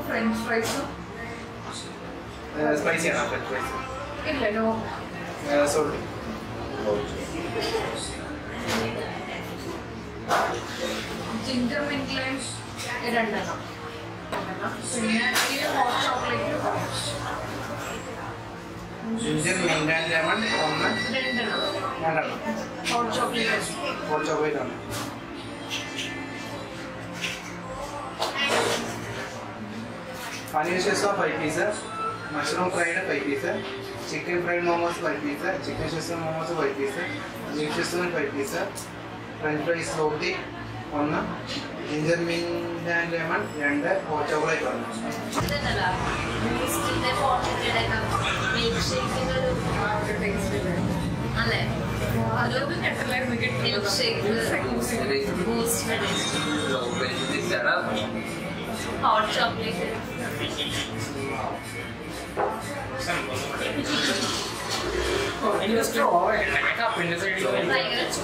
French fries. Spicy enough, French fries. No. Sorry. Ginger mint limes. Hot chocolate. Ginger mint and lemon. Hot chocolate. Hot chocolate. Paneer shesa 5 pieces, mushroom fried 5 pieces, chicken fried momos 5 pieces, chicken shesa momos 5 pieces, beef shesa 5 pieces, French fries roti 1, ginger mint and lemon 2, hot chocolate 1. Hot chocolate.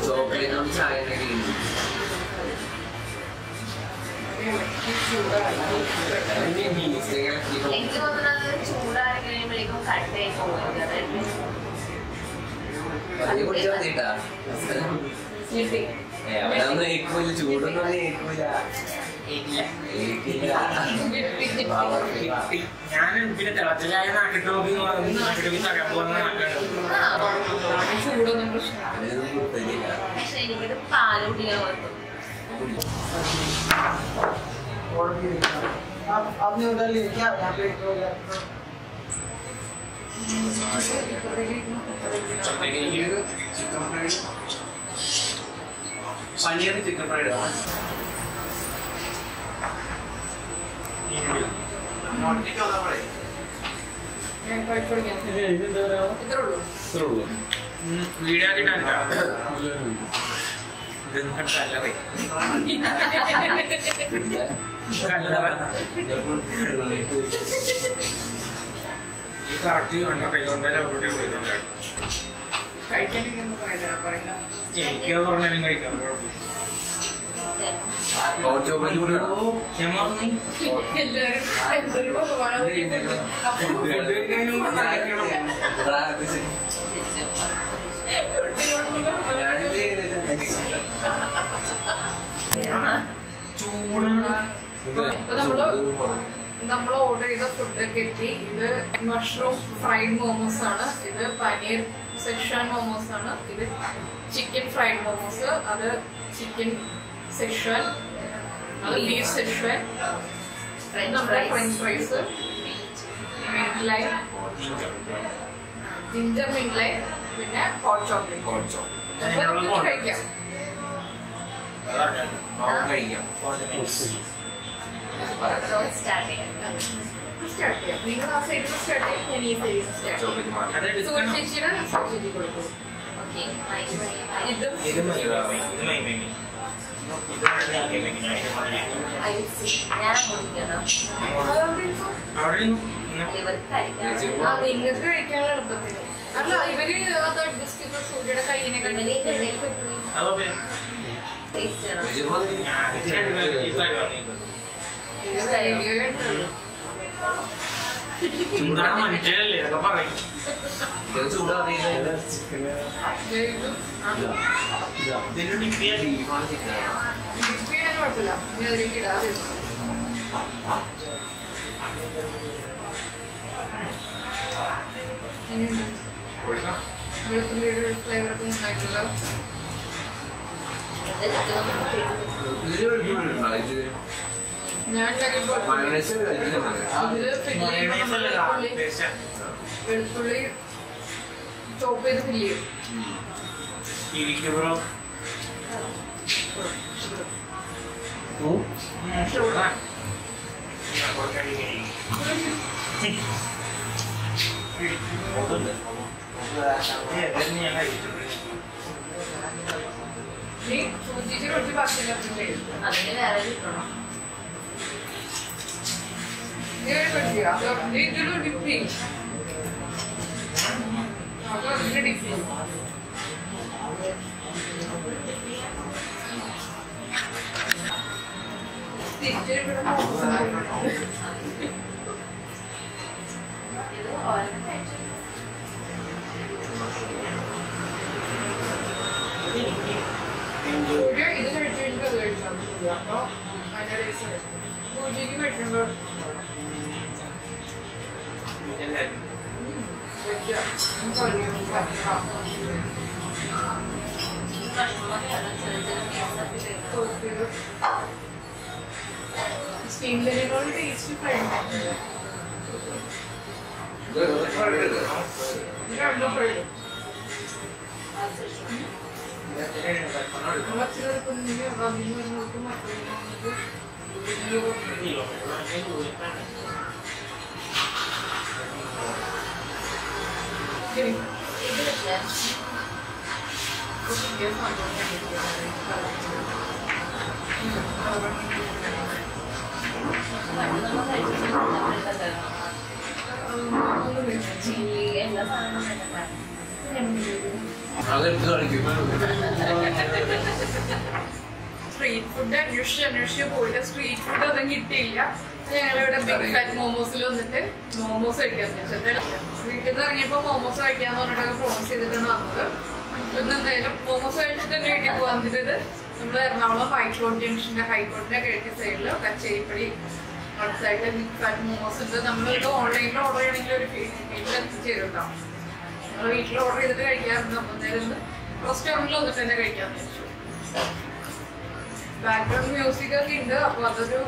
Chocolate on China. आपने order लिया क्या यहाँ पे chicken fried paneer chicken fried naughty क्या होता पड़े ഞാൻ കഴിച്ചോടിക്കാം ഇത്രയുള്ളൂ വീഡിയോ കിട്ടാനില്ല ഇതൊന്നും കല്ലറേ ഈ കറക്റ്റ് കണ്ട കൈകൊണ്ടല്ല അവിടെ പോയിട്ടുണ്ട് കഴിക്കാണ്ടിരിക്കുന്നു പറയില്ല എനിക്കത് പറഞ്ഞാലും കഴിക്കാം നമ്മൾ ഓർഡർ ചെയ്ത ഫുഡൊക്കെ എത്തി. ഇത് മഷ്റൂം ഫ്രൈഡ് മോമോസ് ആണ്, ഇത് പനീർ സെഷ്വാൻ മോമോസ് ആണ്, ഇത് ചിക്കൻ ഫ്രൈഡ് മോമോസ്, അത് ചിക്കൻ സെഷ്വാൻ, അത് ബീഫ് സെഷ്വാൻ, നമ്മുടെ French fries, mint lime, ginger mint lime, പിന്നെ ഹോട്ട് ചോക്ലേറ്റ്. കഴിക്കാം. സ്റ്റാർട്ട് ചെയ്യാം. നിങ്ങൾ ആ സൈഡിൽ സ്റ്റാർട്ട് ചെയ്യാം, ഞാൻ ഈ സൈഡിൽ സ്റ്റാർട്ട് ചെയ്യാം. ചേച്ചിയുടെ ചേച്ചി കൊടുക്കും. നിങ്ങൾക്ക് കഴിക്കാനുള്ള എളുപ്പത്തിന് അല്ല, ഇവര് അത് അഡ്ജസ്റ്റ് ചെയ്ത സൂര്യയുടെ കയ്യിനെ കുഴപ്പമില്ല. അതിലേക്ക് ഇടാതെ വെളുത്തുള്ളിയുടെ ഫ്ലേവറൊക്കെ ഉണ്ടായിട്ടുള്ള ഞാൻ വെളുത്തുള്ളി ചോപ്പ് ചെയ്ത് ഫില്ല് ചെയ്യും. നീ സൂചിച്ച് കുറച്ച് ബാക്കി അതിന് വേറെ കിട്ടണം. ഇതിലും ഡിപ്പ് ചെയ്യും. അപ്പൊ അതിന് ഡിപ്പ് ചെയ്യും. ഇത് കഴിച്ചു കഴിഞ്ഞിട്ട് അത് കഴിച്ചാൽ മതി. അപ്പൊ അതിന്റെ ടേസ്റ്റ് പൂജയ്ക്ക് കഴിക്കുമ്പോൾ സ്റ്റീം ബിരിയാണിയോട് ടേസ്റ്റ് ഫ്രൈ രണ്ടും ഫ്രൈ സ്ട്രീറ്റ് ഫുഡ് അന്വേഷിച്ച് പോയിട്ട് സ്ട്രീറ്റ് ഫുഡ് ഒന്നും കിട്ടിയില്ല. ഞങ്ങളിവിടെ ബിഗ് ഫാറ്റ് മോമോസിൽ വന്നിട്ട് മോമോസ് കഴിക്കാന്ന് വെച്ചിട്ട് വീട്ടിൽ നിന്ന് ഇറങ്ങിയപ്പോൾ മോമോസ് കഴിക്കാന്ന് പറഞ്ഞിട്ടൊക്കെ പ്രോമിസ് ചെയ്തിട്ടാണ് വന്നത്. ഇന്ന് എന്തായാലും മോമോസ് കഴിച്ചിട്ട് തന്നെ വീട്ടിൽ പോകാൻ പറ്റിയത് നമ്മുടെ എറണാകുളം ഹൈക്കോർട്ട് ജംഗ്ഷന്റെ ഹൈക്കോർട്ടിന്റെ കിഴക്ക് സൈഡില് കച്ചേരിപ്പടി അടുത്തായിട്ട് ബിഗ് ഫാറ്റ് മോമോസ് ഉണ്ട്. നമ്മളിത് ഓൺലൈനിൽ ഓർഡർ ചെയ്യണമെങ്കിൽ ഒരു വീട്ടിൽ എത്തിച്ചേരുണ്ടാവും. നമ്മൾ വീട്ടിൽ ഓർഡർ ചെയ്തിട്ട് കഴിക്കാറുണ്ട്. അപ്പം എന്തായാലും റെസ്റ്റോറൻറ്റിൽ വന്നിട്ട് തന്നെ കഴിക്കാമെന്ന് വെച്ചു. ബാക്ക്ഗ്രൗണ്ട് മ്യൂസിക് ഒക്കെ ഉണ്ട്. അപ്പോൾ അതൊരു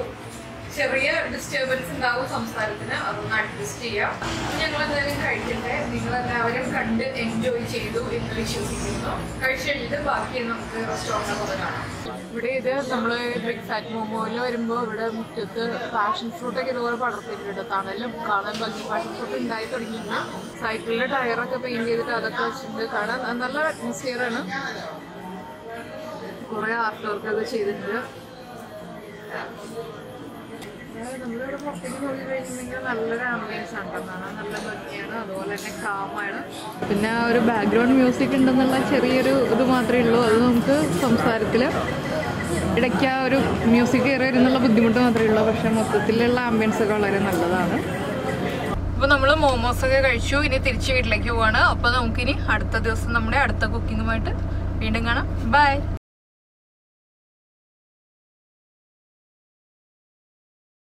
ചെറിയ ഡിസ്റ്റർബൻസ് ഉണ്ടാവും സംസാരത്തിന്. അതൊന്ന് അഡ്ജസ്റ്റ് ചെയ്യാം. ഞങ്ങൾ എന്തായാലും കഴിക്കട്ടെ. നിങ്ങളെല്ലാവരും കണ്ട് എൻജോയ് ചെയ്തു എന്ന് വിശ്വസിക്കുന്നു. കഴിച്ചു കഴിഞ്ഞിട്ട് ബാക്കി നമുക്ക് റെസ്റ്റോറൻറ്റിൽ പോലെ കാണാം. ഇവിടെ ഇത് നമ്മൾ ബിഗ് ഫാറ്റ് മോമോയിൽ വരുമ്പോൾ ഇവിടെ മുറ്റത്ത് പാഷൻ ഫ്രൂട്ടൊക്കെ ഇതുപോലെ പടർത്തിയിട്ടുണ്ട്. തണലും കാണാൻ ഭംഗി. പാഷൻ ഫ്രൂട്ട് ഉണ്ടായി തുടങ്ങിയിട്ട് സൈക്കിളിൻ്റെ ടയറൊക്കെ പെയിൻറ് ചെയ്തിട്ട് അതൊക്കെ വെച്ചിട്ടുണ്ട്. കാണാൻ നല്ല അറ്റ്മോസ്ഫിയറാണ്. കുറേ ആർട്ട് വർക്കൊക്കെ ചെയ്തിട്ടുണ്ട്. നമ്മളിവിടെ പുറത്തേക്ക് നോക്കി കഴിഞ്ഞിട്ടുണ്ടെങ്കിൽ നല്ലൊരു ആംബിയൻസ് ഉണ്ടെന്നാണ്. നല്ല ഭംഗിയാണ്, അതുപോലെ തന്നെ കാമാണ്. പിന്നെ ഒരു ബാക്ക്ഗ്രൗണ്ട് മ്യൂസിക് ഉണ്ടെന്നുള്ള ചെറിയൊരു ഇത് മാത്രമേ ഉള്ളൂ. അത് നമുക്ക് സംസാരത്തിൽ ഇടയ്ക്ക് ആ ഒരു മ്യൂസിക് കയറി വരുന്നുള്ള ബുദ്ധിമുട്ട് മാത്രമേ ഉള്ളൂ. പക്ഷെ മൊത്തത്തിലുള്ള ആംബിയൻസ് ഒക്കെ വളരെ നല്ലതാണ്. അപ്പോൾ നമ്മൾ മോമോസൊക്കെ കഴിച്ചു. ഇനി തിരിച്ച് വീട്ടിലേക്ക് പോവാണ്. അപ്പോൾ നമുക്കിനി അടുത്ത ദിവസം നമ്മുടെ അടുത്ത കുക്കിങ്ങുമായിട്ട് വീണ്ടും കാണാം. ബൈ.